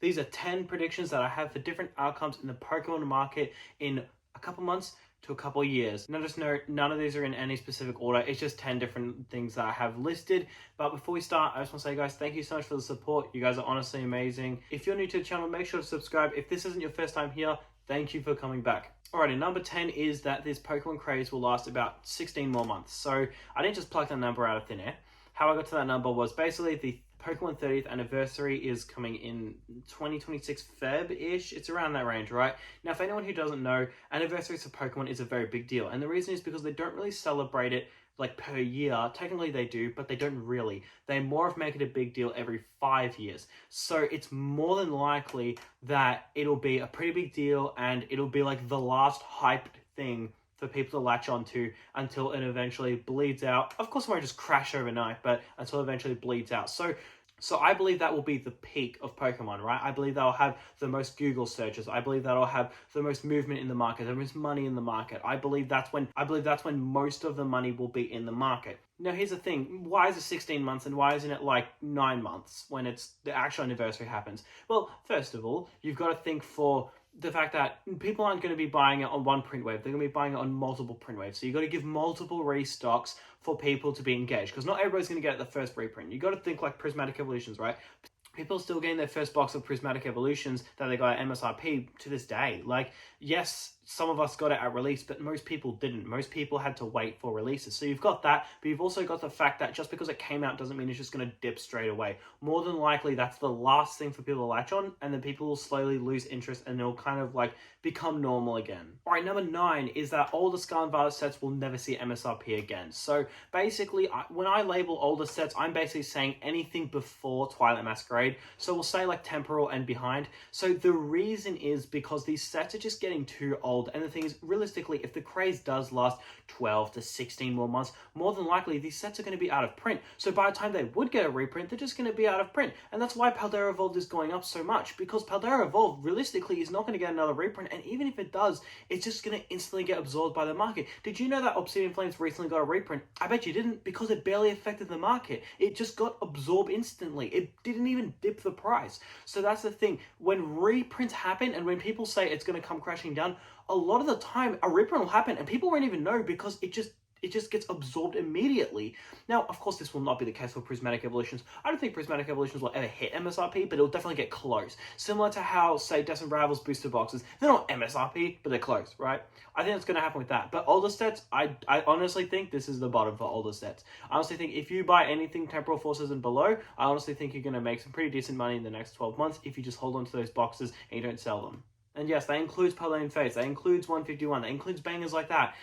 These are 10 predictions that I have for different outcomes in the Pokemon market in a couple months to a couple years. Now just note, none of these are in any specific order. It's just 10 different things that I have listed. But before we start, I just want to say, guys, thank you so much for the support. You guys are honestly amazing. If you're new to the channel, make sure to subscribe. If this isn't your first time here, thank you for coming back. Alrighty, number 10 is that this Pokemon craze will last about 16 more months. So I didn't just pluck that number out of thin air. How I got to that number was basically the Pokemon 30th anniversary is coming in 2026 Feb-ish. It's around that range, right? Now, for anyone who doesn't know, anniversaries for Pokemon is a very big deal. And the reason is because they don't really celebrate it like per year. Technically they do, but they don't really. They more of make it a big deal every 5 years. So it's more than likely that it'll be a pretty big deal and it'll be like the last hyped thing for people to latch onto until it eventually bleeds out. Of course, it won't just crash overnight, but until it eventually bleeds out. So I believe that will be the peak of Pokemon, right? I believe that'll have the most Google searches. I believe that'll have the most movement in the market, the most money in the market. I believe that's when most of the money will be in the market. Now, here's the thing. Why is it 16 months and why isn't it like 9 months when it's the actual anniversary happens? Well, first of all, you've got to think for the fact that people aren't going to be buying it on one print wave. They're going to be buying it on multiple print waves. So you've got to give multiple restocks for people to be engaged, because not everybody's going to get it the first reprint. You've got to think like Prismatic Evolutions, right? People are still getting their first box of Prismatic Evolutions that they got at MSRP to this day. Like, yes, some of us got it at release, but most people didn't. Most people had to wait for releases. So you've got that, but you've also got the fact that just because it came out doesn't mean it's just going to dip straight away. More than likely, that's the last thing for people to latch on, and then people will slowly lose interest and it'll kind of like become normal again. All right, number 9 is that older Scarlet and Violet sets will never see MSRP again. So basically, when I label older sets, I'm basically saying anything before Twilight Masquerade. So we'll say like Temporal and behind. So the reason is because these sets are just getting too old. And the thing is, realistically, if the craze does last 12 to 16 more months, more than likely these sets are going to be out of print. So by the time they would get a reprint, they're just going to be out of print. And that's why Paldea Evolved is going up so much, because Paldea Evolved realistically is not going to get another reprint. And even if it does, it's just going to instantly get absorbed by the market. Did you know that Obsidian Flames recently got a reprint? I bet you didn't, because it barely affected the market. It just got absorbed instantly. It didn't even dip the price. So that's the thing. When reprints happen and when people say it's going to come crashing down, a lot of the time a reprint will happen and people won't even know, because it just gets absorbed immediately. Now, of course, this will not be the case for Prismatic Evolutions. I don't think Prismatic Evolutions will ever hit MSRP, but it'll definitely get close. Similar to how, say, Destined Rivals booster boxes, they're not MSRP, but they're close, right? I think that's going to happen with that. But older sets, I honestly think this is the bottom for older sets. I honestly think if you buy anything Temporal Forces and below, I honestly think you're going to make some pretty decent money in the next 12 months if you just hold on to those boxes and you don't sell them. And yes, that includes Paldean Fates, that includes 151, that includes bangers like that.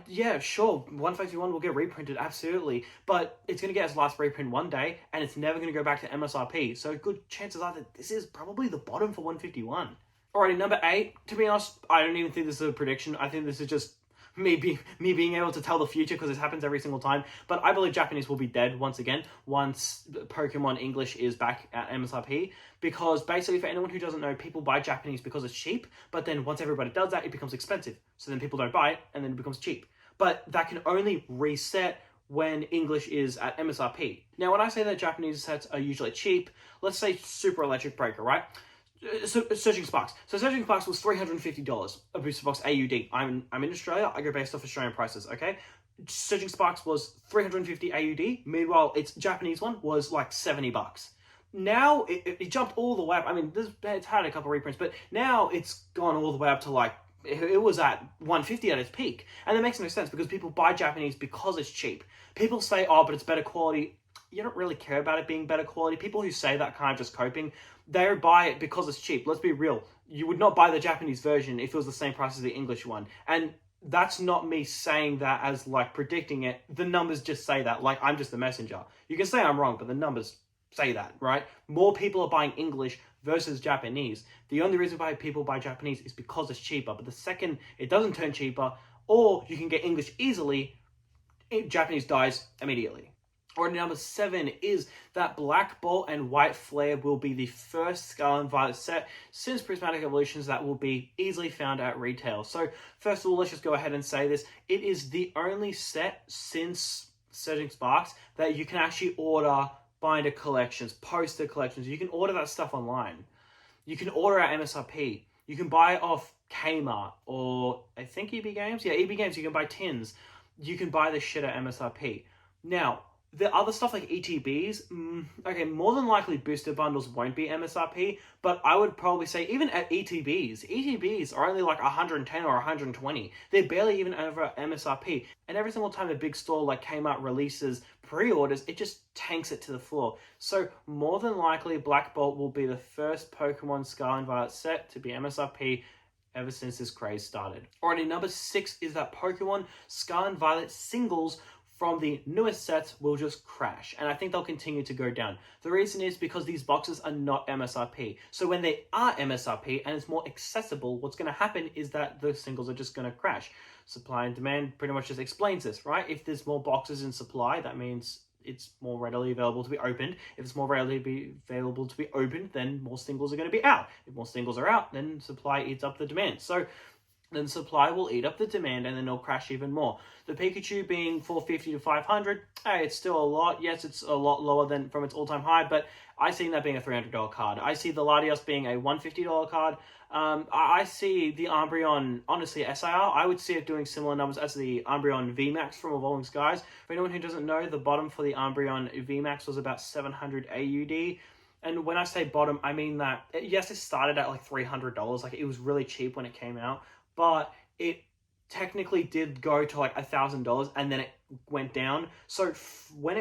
Yeah, sure, 151 will get reprinted, absolutely, but it's going to get its last reprint one day, and it's never going to go back to MSRP, so good chances are that this is probably the bottom for 151. Alrighty, number 8, to be honest, I don't even think this is a prediction. I think this is just me being able to tell the future, because this happens every single time. But I believe Japanese will be dead once again once Pokemon English is back at MSRP, because basically, for anyone who doesn't know, people buy Japanese because it's cheap, but then once everybody does that, it becomes expensive. So then people don't buy it, and then it becomes cheap. But that can only reset when English is at MSRP. Now, when I say that Japanese sets are usually cheap, let's say Super Electric Breaker, right? Surging Sparks. So Surging Sparks was $350 a booster box AUD. I'm in Australia. I go based off Australian prices, okay? Surging Sparks was $350 AUD. Meanwhile, its Japanese one was like $70. Now it jumped all the way up. I mean, it's had a couple reprints, but now it's gone all the way up to like, it was at $150 at its peak. And that makes no sense, because people buy Japanese because it's cheap. People say, oh, but it's better quality. You don't really care about it being better quality. People who say that kind of just coping, they buy it because it's cheap. Let's be real. You would not buy the Japanese version if it was the same price as the English one. And that's not me saying that as like predicting it. The numbers just say that. Like, I'm just the messenger. You can say I'm wrong, but the numbers say that, right? More people are buying English versus Japanese. The only reason why people buy Japanese is because it's cheaper. But the second it doesn't turn cheaper, or you can get English easily, Japanese dies immediately. Or number 7 is that Black Ball and White Flare will be the first Scarlet and Violet set since Prismatic Evolutions that will be easily found at retail. So first of all, let's just go ahead and say this. It is the only set since Surging Sparks that you can actually order binder collections, poster collections. You can order that stuff online. You can order at MSRP. You can buy it off Kmart or I think EB Games. Yeah, EB Games. You can buy tins. You can buy this shit at MSRP. Now, the other stuff like ETBs, okay, more than likely booster bundles won't be MSRP, but I would probably say even at ETBs are only like 110 or 120. They're barely even over MSRP. And every single time a big store like Kmart releases pre-orders, it just tanks it to the floor. So more than likely, Black Bolt will be the first Pokemon Scarlet and Violet set to be MSRP ever since this craze started. Alrighty, number 6 is that Pokemon Scarlet and Violet singles from the newest sets will just crash, and I think they'll continue to go down. The reason is because these boxes are not MSRP. So when they are MSRP and it's more accessible, what's going to happen is that the singles are just going to crash. Supply and demand pretty much just explains this, right? If there's more boxes in supply, that means it's more readily available to be opened. If it's more readily available to be opened, then more singles are going to be out. If more singles are out, then supply eats up the demand. So then supply will eat up the demand and then it'll crash even more. The Pikachu being 450 to 500, hey, it's still a lot. Yes, it's a lot lower than from its all-time high, but I see that being a $300 card. I see the Latios being a $150 card. I see the Umbreon, honestly, SIR, I would see it doing similar numbers as the Umbreon VMAX from Evolving Skies. For anyone who doesn't know, the bottom for the Umbreon VMAX was about 700 AUD. And when I say bottom, I mean that, yes, it started at like $300. Like, it was really cheap when it came out. But it technically did go to like $1,000 and then it went down. So when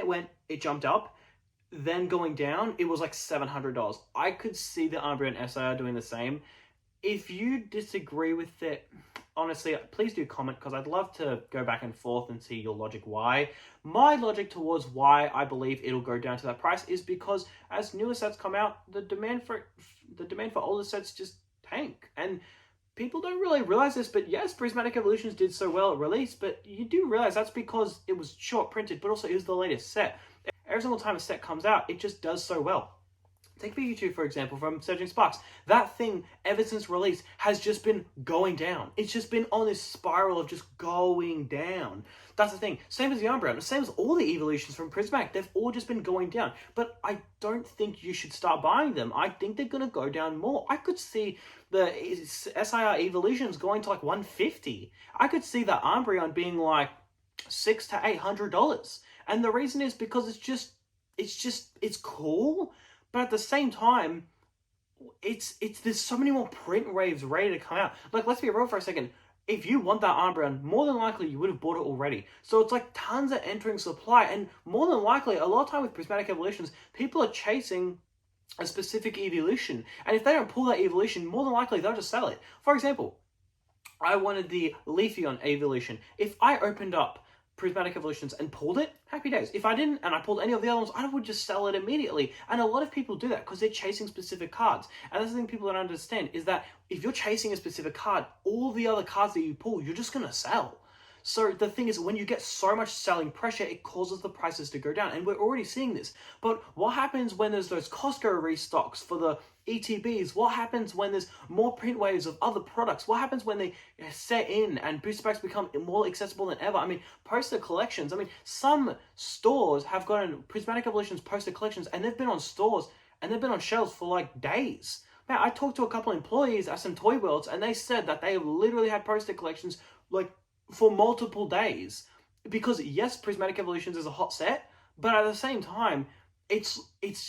it jumped up, then going down, it was like $700. I could see the Umbreon SIR doing the same. If you disagree with it, honestly, please do comment because I'd love to go back and forth and see your logic why. My logic towards why I believe it'll go down to that price is because as newer sets come out, the demand for older sets just tank. And people don't really realize this, but yes, Prismatic Evolutions did so well at release, but you do realize that's because it was short printed, but also it was the latest set. Every single time a set comes out, it just does so well. Take Pikachu, for example, from Surging Sparks. That thing, ever since release, has just been going down. It's just been on this spiral of just going down. That's the thing. Same as the Umbreon. Same as all the evolutions from Prismatic. They've all just been going down. But I don't think you should start buying them. I think they're going to go down more. I could see the SIR evolutions going to like $150. I could see the Umbreon being like $600 to $800. And the reason is because it's cool. But at the same time, there's so many more print waves ready to come out. Like, let's be real for a second. If you want that Umbreon, more than likely you would have bought it already. So it's like tons are entering supply, and more than likely, a lot of time with Prismatic Evolutions, people are chasing a specific evolution. And if they don't pull that evolution, more than likely they'll just sell it. For example, I wanted the Leafeon evolution. If I opened up Prismatic Evolutions and pulled it, happy days. If I didn't and I pulled any of the other ones, I would just sell it immediately. And a lot of people do that because they're chasing specific cards. And that's the thing people don't understand is that if you're chasing a specific card, all the other cards that you pull, you're just going to sell. So the thing is, when you get so much selling pressure, it causes the prices to go down. And we're already seeing this. But what happens when there's those Costco restocks for the ETBs? What happens when there's more print waves of other products? What happens when they set in and booster packs become more accessible than ever? I mean, poster collections. I mean, some stores have gotten Prismatic Evolutions poster collections and they've been on stores and they've been on shelves for like days. Man, I talked to a couple of employees at some Toy Worlds and they said that they literally had poster collections like for multiple days. Because yes, Prismatic Evolutions is a hot set, but at the same time, it's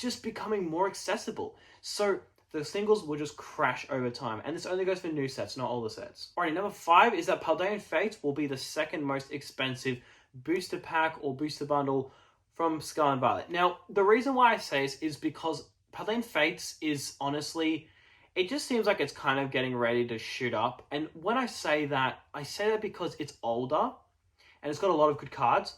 just becoming more accessible. So the singles will just crash over time. And this only goes for new sets, not older sets. Alrighty, number 5 is that Paldean Fates will be the second most expensive booster pack or booster bundle from Scarlet and Violet. Now, the reason why I say this is because Paldean Fates is honestly, it just seems like it's kind of getting ready to shoot up. And when I say that because it's older and it's got a lot of good cards,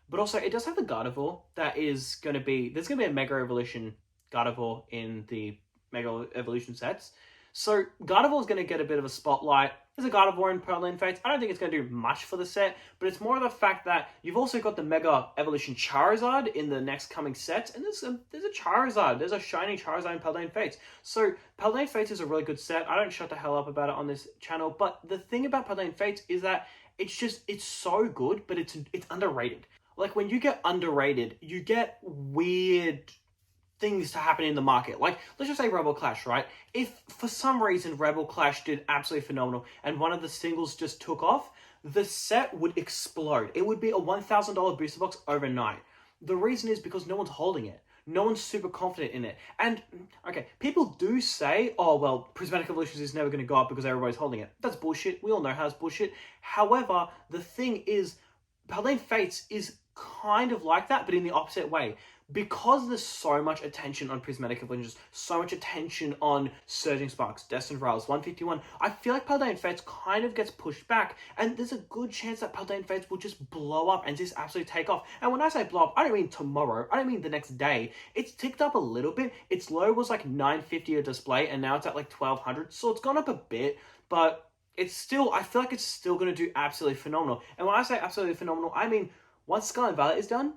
but also it does have the Gardevoir that is going to be, there's going to be a Mega Evolution Gardevoir in the Mega Evolution sets. So Gardevoir is going to get a bit of a spotlight. There's a Gardevoir in Paldean Fates. I don't think it's going to do much for the set, but it's more of the fact that you've also got the Mega Evolution Charizard in the next coming sets, and there's a Charizard. There's a shiny Charizard in Paldean Fates. So Paldean Fates is a really good set. I don't shut the hell up about it on this channel, but the thing about Paldean Fates is that it's so good, but it's underrated. Like when you get underrated, you get weird things to happen in the market. Like, let's just say Rebel Clash, right? If for some reason Rebel Clash did absolutely phenomenal and one of the singles just took off, the set would explode. It would be a $1,000 booster box overnight. The reason is because no one's holding it. No one's super confident in it. And, okay, people do say, oh, well, Prismatic Evolutions is never going to go up because everybody's holding it. That's bullshit. We all know how it's bullshit. However, the thing is, Paladin Fates is kind of like that, but in the opposite way. Because there's so much attention on Prismatic Evolutions, so much attention on Surging Sparks, Destined Rails, 151, I feel like Paladin Fates kind of gets pushed back, and there's a good chance that Paladin Fates will just blow up and just absolutely take off. And when I say blow up, I don't mean tomorrow, I don't mean the next day. It's ticked up a little bit. Its low was like 950 a display, and now it's at like 1200, so it's gone up a bit, but it's still, I feel like it's still going to do absolutely phenomenal. And when I say absolutely phenomenal, I mean, once Scarlet Violet is done,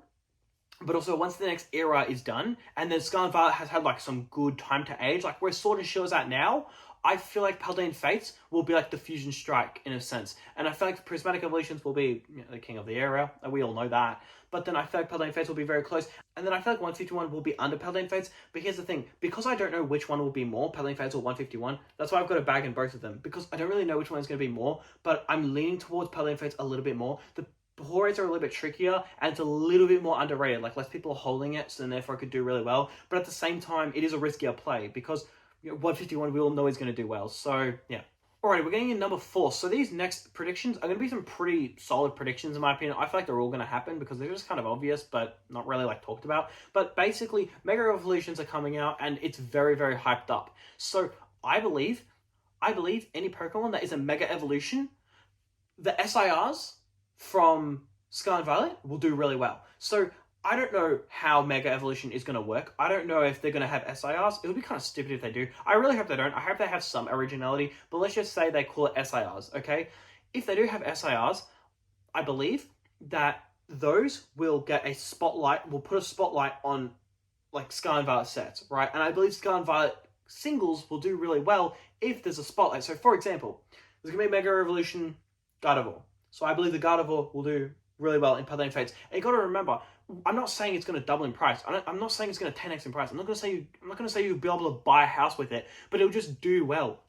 but also once the next era is done, and then Scarlet Violet has had like some good time to age, like where Sword and Shield is at now, I feel like Paladin Fates will be like the Fusion Strike in a sense. And I feel like Prismatic Evolutions will be, you know, the king of the era, and we all know that. But then I feel like Paladin Fates will be very close. And then I feel like 151 will be under Paladin Fates. But here's the thing, because I don't know which one will be more, Paladin Fates or 151, that's why I've got a bag in both of them. Because I don't really know which one is going to be more, but I'm leaning towards Paladin Fates a little bit more. The pull rates are a little bit trickier, and it's a little bit more underrated. Like, less people are holding it, so then therefore it could do really well. But at the same time, it is a riskier play, because 151 we all know is going to do well. So, yeah. Alrighty, we're getting in number 4. So these next predictions are going to be some pretty solid predictions in my opinion. I feel like they're all going to happen because they're just kind of obvious, but not really like talked about. But basically, Mega Evolutions are coming out, and it's very, very hyped up. So I believe any Pokemon that is a Mega Evolution, the SIRs from Scarlet Violet will do really well. So I don't know how Mega Evolution is going to work. I don't know if they're going to have SIRs. It would be kind of stupid if they do. I really hope they don't. I hope they have some originality, but let's just say they call it SIRs, okay? If they do have SIRs, I believe that those will get a spotlight, will put a spotlight on like Scarlet Violet sets, right? And I believe Scarlet Violet singles will do really well if there's a spotlight. So for example, there's going to be Mega Evolution Gardevoir. So I believe the Gardevoir will do really well in Paladin Fates. And you got to remember, I'm not saying it's going to double in price. I'm not saying it's going to 10x in price. I'm not going to say you'll be able to buy a house with it, but it'll just do well.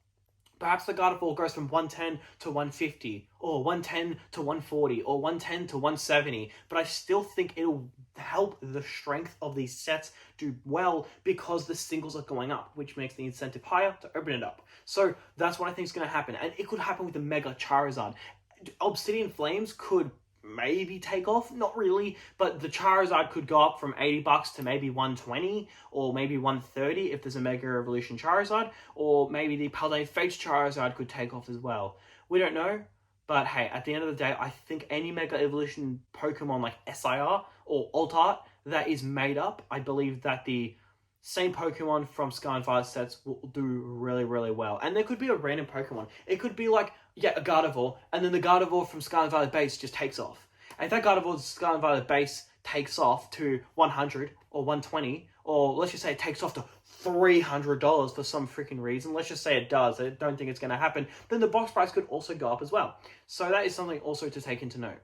Perhaps the Gardevoir goes from 110 to 150, or 110 to 140, or 110 to 170. But I still think it'll help the strength of these sets do well because the singles are going up, which makes the incentive higher to open it up. So that's what I think is going to happen. And it could happen with the Mega Charizard. Obsidian Flames could maybe take off, not really, but the Charizard could go up from $80 to maybe 120 or maybe 130 if there's a Mega Evolution Charizard, or maybe the Paladin Fates Charizard could take off as well. We don't know, but hey, at the end of the day, I think any Mega Evolution Pokemon like SIR or Alt Art that is made up, I believe that the same Pokemon from Scarlet Violet sets will do really, really well. And there could be a random Pokemon. It could be like, yeah, a Gardevoir, and then the Gardevoir from Scarlet Violet base just takes off. And if that Gardevoir's Scarlet Violet base takes off to 100 or 120, or let's just say it takes off to $300 for some freaking reason, let's just say it does, I don't think it's going to happen, then the box price could also go up as well. So that is something also to take into note.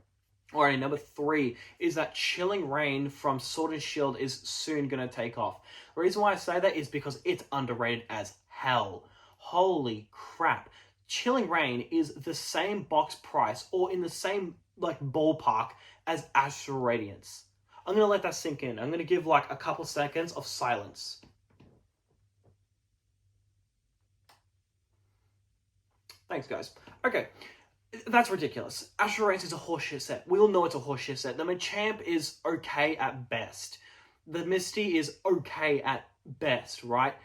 Alright, number 3 is that Chilling Reign from Sword and Shield is soon going to take off. The reason why I say that is because it's underrated as hell. Holy crap. Chilling Reign is the same box price or in the same like ballpark as Astral Radiance. I'm going to let that sink in. I'm going to give like a couple seconds of silence. Thanks, guys. Okay. That's ridiculous. Astral Radiance is a horseshit set. We all know it's a horseshit set. The Machamp is okay at best. The Misty is okay at best, right?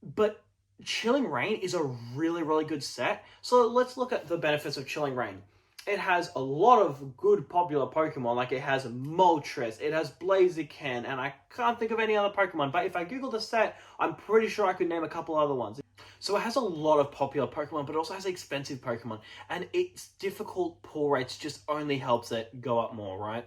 But Chilling Reign is a really, really good set. So let's look at the benefits of Chilling Reign. It has a lot of good popular Pokemon, like it has Moltres, it has Blaziken, and I can't think of any other Pokemon, but if I Google the set, I'm pretty sure I could name a couple other ones. So it has a lot of popular Pokemon, but it also has expensive Pokemon, and its difficult pull rates just only helps it go up more, right?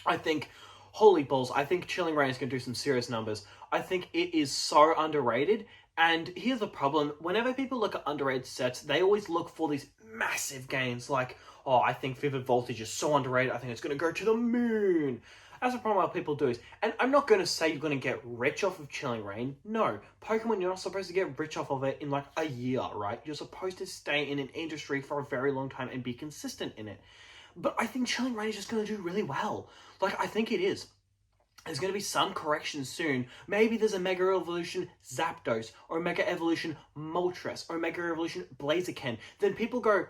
I think, holy balls, I think Chilling Reign is going to do some serious numbers. I think it is so underrated, and here's the problem. Whenever people look at underrated sets, they always look for these massive gains, like, oh, I think Vivid Voltage is so underrated, I think it's going to go to the moon. That's the problem what people do is, and I'm not going to say you're going to get rich off of Chilling Reign. No, Pokemon, you're not supposed to get rich off of it in like a year, right? You're supposed to stay in an industry for a very long time and be consistent in it. But I think Chilling Reign is just going to do really well. Like, I think it is. There's going to be some correction soon. Maybe there's a Mega Evolution Zapdos, or a Mega Evolution Moltres, or a Mega Evolution Blaziken. Then people go,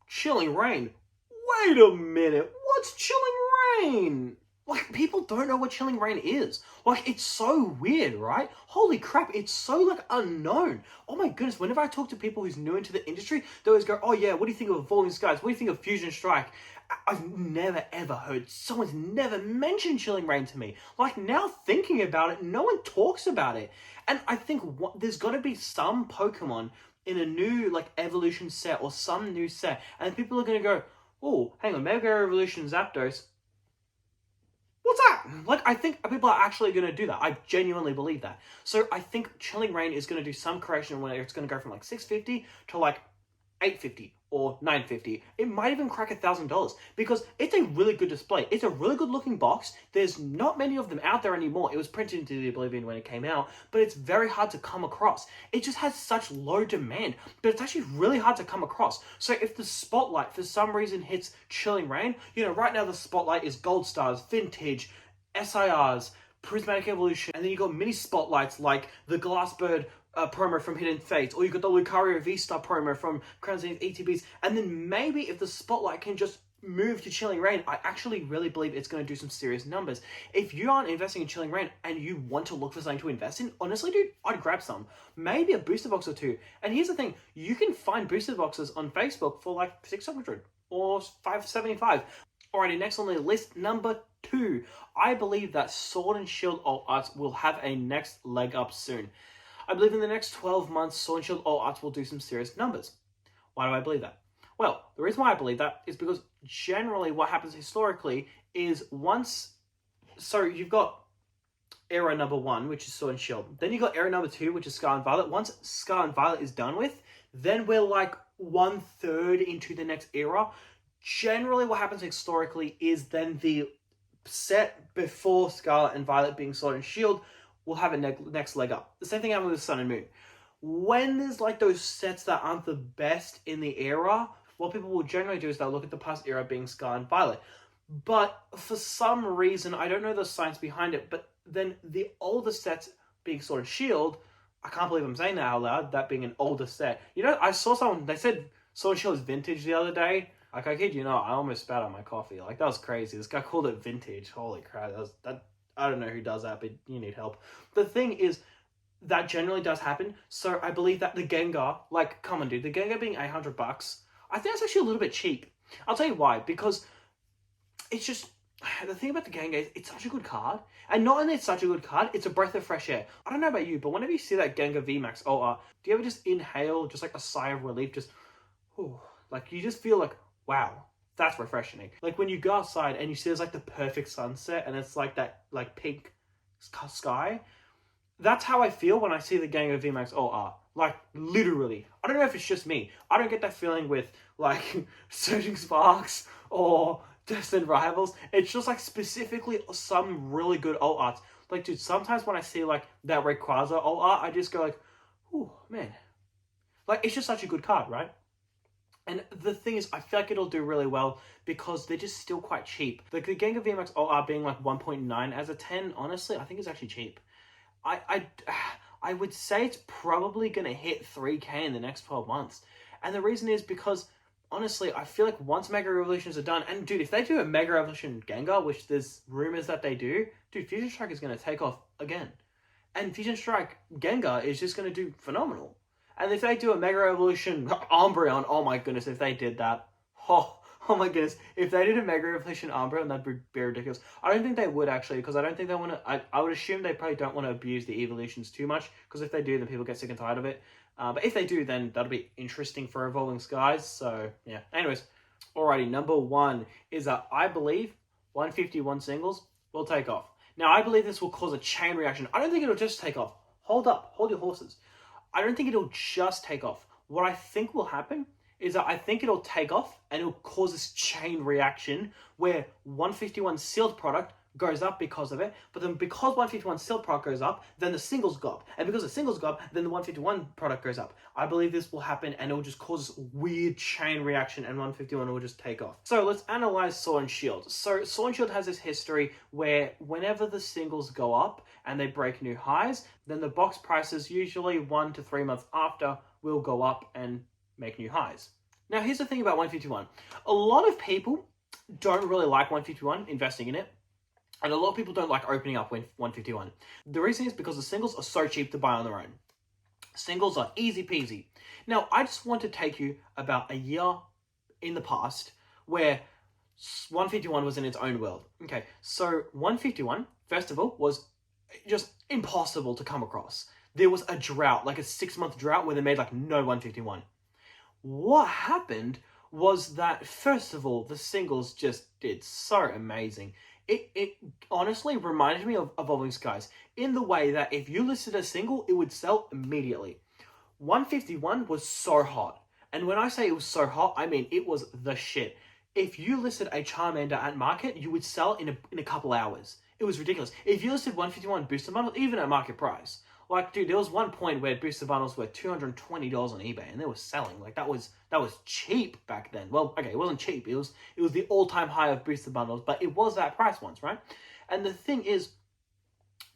Chilling Reign? Wait a minute, what's Chilling Reign? Like, people don't know what Chilling Reign is. Like, it's so weird, right? Holy crap, it's so, like, unknown. Oh my goodness, whenever I talk to people who's new into the industry, they always go, oh yeah, what do you think of Evolving Skies? What do you think of Fusion Strike? I've never ever heard, someone's never mentioned Chilling Reign to me. Like, now thinking about it, no one talks about it. And I think there's got to be some Pokemon in a new, like, evolution set or some new set, and people are going to go, oh, hang on, Mega Evolution Zapdos, what's that? Like, I think people are actually going to do that. I genuinely believe that. So I think Chilling Reign is going to do some correction when it's going to go from like $650 to like $850 or $950. It might even crack $1,000 because it's a really good display. It's a really good looking box. There's not many of them out there anymore. It was printed into the Oblivion when it came out, but it's very hard to come across. It just has such low demand, but it's actually really hard to come across. So if the spotlight for some reason hits Chilling Reign, you know, right now the spotlight is Gold Stars, Vintage, SIRs, Prismatic Evolution, and then you got mini spotlights like the Glassbird promo from Hidden Fates, or you got the Lucario V-Star promo from Crown Zenith ETBs, and then maybe if the spotlight can just move to Chilling Reign, I actually really believe it's going to do some serious numbers. If you aren't investing in Chilling Reign and you want to look for something to invest in, honestly, dude, I'd grab some. Maybe a booster box or two. And here's the thing, you can find booster boxes on Facebook for like $600 or $575. Alrighty, next on the list, number 2. I believe that Sword and Shield Alt Arts will have a next leg up soon. I believe in the next 12 months, Sword and Shield Alt Arts will do some serious numbers. Why do I believe that? Well, the reason why I believe that is because generally what happens historically is so you've got era number 1, which is Sword and Shield. Then you got era number 2, which is Scarlet and Violet. Once Scarlet and Violet is done with, then we're like 1/3 into the next era. Generally what happens historically is then the set before Scarlet and Violet being Sword and Shield will have a next leg up. The same thing happened with Sun and Moon. When there's like those sets that aren't the best in the era, what people will generally do is they'll look at the past era being Scarlet and Violet. But for some reason, I don't know the science behind it, but then the older sets being Sword and Shield, I can't believe I'm saying that out loud, that being an older set. You know, I saw someone, they said Sword and Shield is vintage the other day. Like, I kid you not, I almost spat on my coffee. Like, that was crazy. This guy called it vintage. Holy crap, I don't know who does that, but you need help. The thing is, that generally does happen. So I believe that the Gengar, like, come on, dude, the Gengar being $800, I think that's actually a little bit cheap. I'll tell you why. Because it's just, the thing about the Gengar is it's such a good card. And not only it's such a good card, it's a breath of fresh air. I don't know about you, but whenever you see that Gengar VMAX OR, do you ever just inhale, just like a sigh of relief, just, whew, like, you just feel like, wow, that's refreshing. Like when you go outside and you see there's like the perfect sunset and it's like that like pink sky. That's how I feel when I see the Gengar VMAX OR. Like literally. I don't know if it's just me. I don't get that feeling with like Surging Sparks or Destined Rivals. It's just like specifically some really good alt arts. Like dude, sometimes when I see like that Rayquaza alt art, I just go like, oh man. Like it's just such a good card, right? And the thing is, I feel like it'll do really well because they're just still quite cheap. Like the Gengar VMAX OR being like 1.9 as a 10, honestly, I think it's actually cheap. I would say it's probably going to hit 3K in the next 12 months. And the reason is because, honestly, I feel like once Mega Evolutions are done, and dude, if they do a Mega Evolution Gengar, which there's rumors that they do, dude, Fusion Strike is going to take off again. And Fusion Strike Gengar is just going to do phenomenal. And if they do a Mega Evolution Umbreon, oh my goodness, if they did that. Oh my goodness. If they did a Mega Evolution Umbreon, that'd be ridiculous. I don't think they would actually, because I don't think they want to, I would assume they probably don't want to abuse the evolutions too much, because if they do, then people get sick and tired of it. But if they do, then that'll be interesting for Evolving Skies. So, yeah. Anyways, alrighty, number 1 is that I believe 151 singles will take off. Now, I believe this will cause a chain reaction. I don't think it'll just take off. Hold up. Hold your horses. I don't think it'll just take off. What I think will happen is that I think it'll take off and it'll cause this chain reaction where 151 sealed product goes up because of it, but then because 151 sealed product goes up, then the singles go up, and because the singles go up, then the 151 product goes up. I believe this will happen, and it will just cause weird chain reaction, and 151 will just take off. So let's analyze Sword and Shield. So Sword and Shield has this history where whenever the singles go up and they break new highs, then the box prices usually 1 to 3 months after will go up and make new highs. Now here's the thing about 151. A lot of people don't really like 151, investing in it. And a lot of people don't like opening up 151. The reason is because the singles are so cheap to buy on their own. Singles are easy peasy. Now, I just want to take you about a year in the past where 151 was in its own world. Okay, so 151, first of all, was just impossible to come across. There was a drought, like a 6-month drought where they made like no 151. What happened was that, first of all, the singles just did so amazing. It honestly reminded me of Evolving Skies in the way that if you listed a single, it would sell immediately. 151 was so hot. And when I say it was so hot, I mean it was the shit. If you listed a Charmander at market, you would sell in a couple hours. It was ridiculous. If you listed 151 booster bundle, even at market price, like, dude, there was one point where booster bundles were $220 on eBay, and they were selling. Like, that was cheap back then. Well, okay, it wasn't cheap. It was the all-time high of booster bundles, but it was that price once, right? And the thing is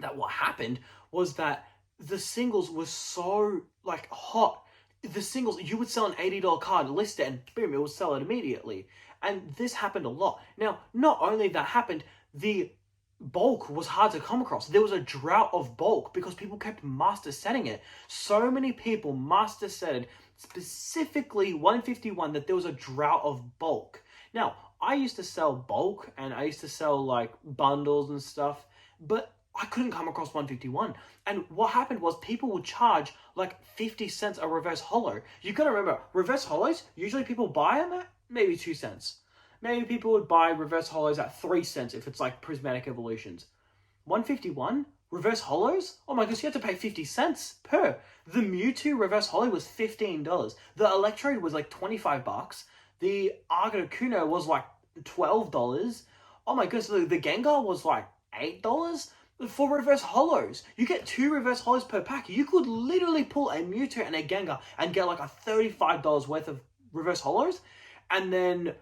that what happened was that the singles were so, like, hot. The singles, you would sell an $80 card, list it, and boom, it would sell it immediately. And this happened a lot. Now, not only that happened, the bulk was hard to come across. There was a drought of bulk because people kept master setting it. So many people master setted specifically 151 that there was a drought of bulk. Now, I used to sell bulk and I used to sell like bundles and stuff, but I couldn't come across 151. And what happened was people would charge like 50 cents a reverse holo. You gotta remember, reverse holos, usually people buy them at maybe 2 cents. Maybe people would buy reverse holos at 3 cents if it's like Prismatic Evolutions. 151 reverse holos? Oh my gosh, you had to pay 50 cents per. The Mewtwo reverse holo was $15. The Electrode was like $25. The Articuno was like $12. Oh my goodness, the Gengar was like $8 for reverse holos. You get 2 reverse holos per pack. You could literally pull a Mewtwo and a Gengar and get like a $35 worth of reverse holos. And then,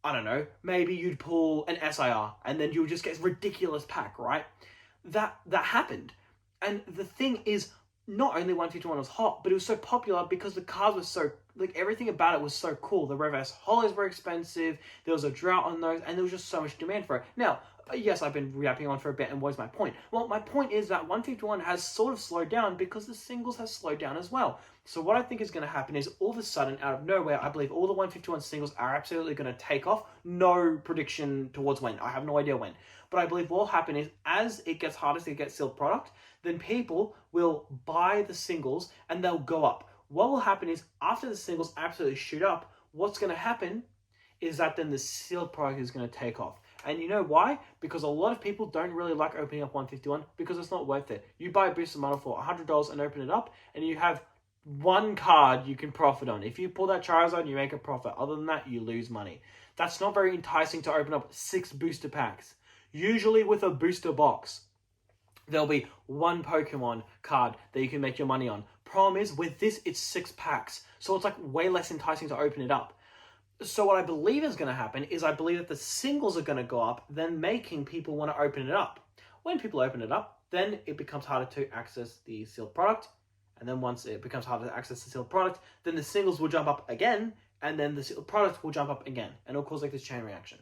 I don't know, maybe you'd pull an SIR and then you would just get a ridiculous pack, right? That happened. And the thing is, not only 151 was hot, but it was so popular because the cards were so, like, everything about it was so cool. The reverse holos were expensive, there was a drought on those, and there was just so much demand for it. Now, yes, I've been yapping on for a bit, and what is my point? Well, my point is that 151 has sort of slowed down because the singles have slowed down as well. So what I think is going to happen is all of a sudden, out of nowhere, I believe all the 151 singles are absolutely going to take off. No prediction towards when. I have no idea when. But I believe what will happen is as it gets harder to get sealed product, then people will buy the singles and they'll go up. What will happen is after the singles absolutely shoot up, what's going to happen is that then the sealed product is going to take off. And you know why? Because a lot of people don't really like opening up 151 because it's not worth it. You buy a booster model for $100 and open it up and you have one card you can profit on. If you pull that Charizard, you make a profit. Other than that, you lose money. That's not very enticing to open up 6 booster packs. Usually with a booster box, there'll be 1 Pokemon card that you can make your money on. Problem is, with this, it's 6 packs. So it's like way less enticing to open it up. So what I believe is going to happen is I believe that the singles are going to go up, then making people want to open it up. When people open it up, then it becomes harder to access the sealed product. And then once it becomes harder to access the sealed product, then the singles will jump up again, and then the sealed product will jump up again. And it'll cause like this chain reaction.